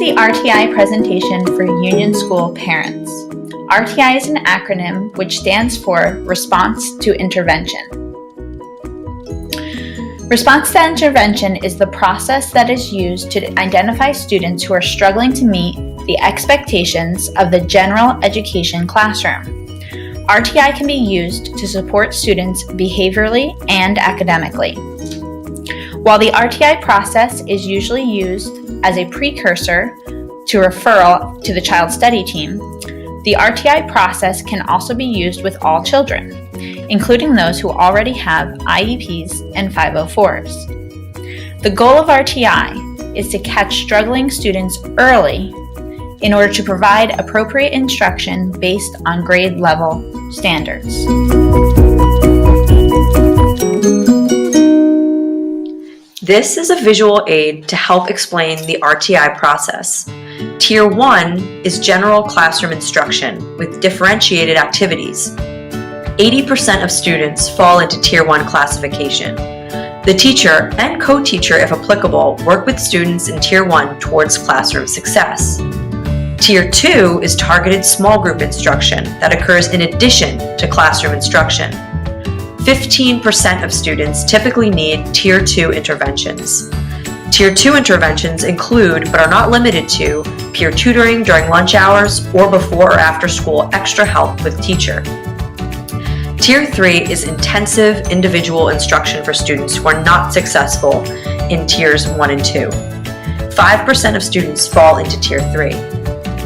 the RTI presentation for Union School Parents. RTI is an acronym which stands for Response to Intervention. Response to intervention is the process that is used to identify students who are struggling to meet the expectations of the general education classroom. RTI can be used to support students behaviorally and academically. While the RTI process is usually used as a precursor to referral to the child study team, the RTI process can also be used with all children, including those who already have IEPs and 504s. The goal of RTI is to catch struggling students early in order to provide appropriate instruction based on grade level standards. This is a visual aid to help explain the RTI process. Tier 1 is general classroom instruction with differentiated activities. 80% of students fall into Tier 1 classification. The teacher and co-teacher, if applicable, work with students in Tier 1 towards classroom success. Tier 2 is targeted small group instruction that occurs in addition to classroom instruction. 15% of students typically need Tier 2 interventions. Tier 2 interventions include, but are not limited to, peer tutoring during lunch hours or before or after school extra help with teacher. Tier 3 is intensive individual instruction for students who are not successful in Tiers 1 and 2. 5% of students fall into Tier 3.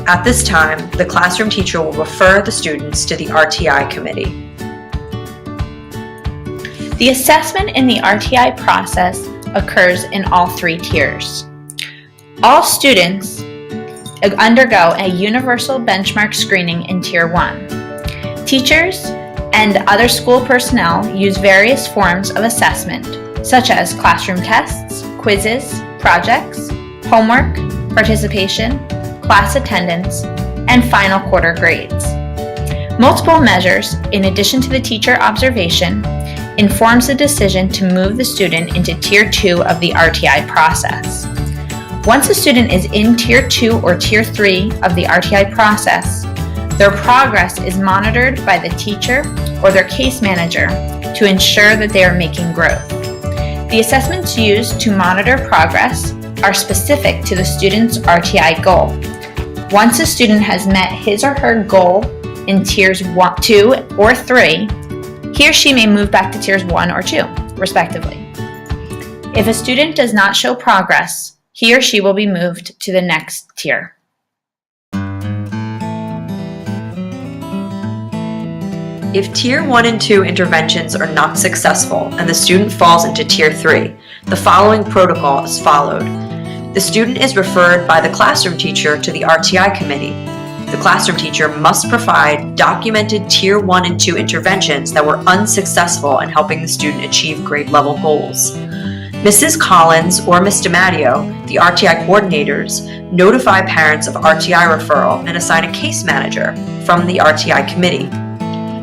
At this time, the classroom teacher will refer the students to the RTI committee. The assessment in the RTI process occurs in all three tiers. All students undergo a universal benchmark screening in Tier 1. Teachers and other school personnel use various forms of assessment, such as classroom tests, quizzes, projects, homework, participation, class attendance, and final quarter grades. Multiple measures, in addition to the teacher observation, informs the decision to move the student into Tier 2 of the RTI process. Once a student is in Tier 2 or Tier 3 of the RTI process, their progress is monitored by the teacher or their case manager to ensure that they are making growth. The assessments used to monitor progress are specific to the student's RTI goal. Once a student has met his or her goal in Tiers 1, 2, or 3, he or she may move back to Tiers 1 or 2, respectively. If a student does not show progress, he or she will be moved to the next tier. If Tier 1 and 2 interventions are not successful and the student falls into Tier 3, the following protocol is followed. The student is referred by the classroom teacher to the RTI committee. The classroom teacher must provide documented Tier 1 and 2 interventions that were unsuccessful in helping the student achieve grade level goals. Mrs. Collins or Ms. DiMatteo, the RTI coordinators, notify parents of RTI referral and assign a case manager from the RTI committee.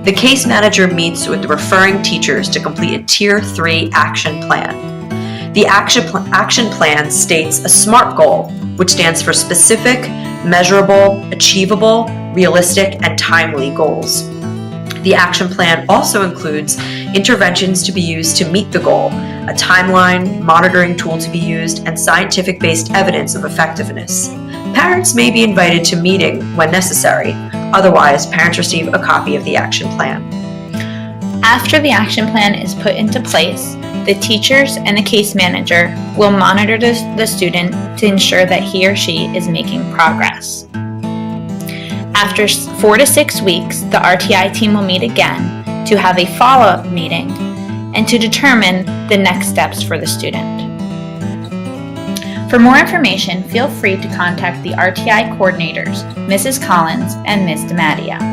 The case manager meets with the referring teachers to complete a Tier 3 action plan. The action plan states a SMART goal, which stands for specific, measurable, achievable, realistic, and timely goals. The action plan also includes interventions to be used to meet the goal, a timeline, monitoring tool to be used, and scientific-based evidence of effectiveness. Parents may be invited to meeting when necessary. Otherwise, parents receive a copy of the action plan. After the action plan is put into place, the teachers and the case manager will monitor the student to ensure that he or she is making progress. After 4 to 6 weeks, the RTI team will meet again to have a follow-up meeting and to determine the next steps for the student. For more information, feel free to contact the RTI coordinators, Mrs. Collins and Ms. DiMatteo.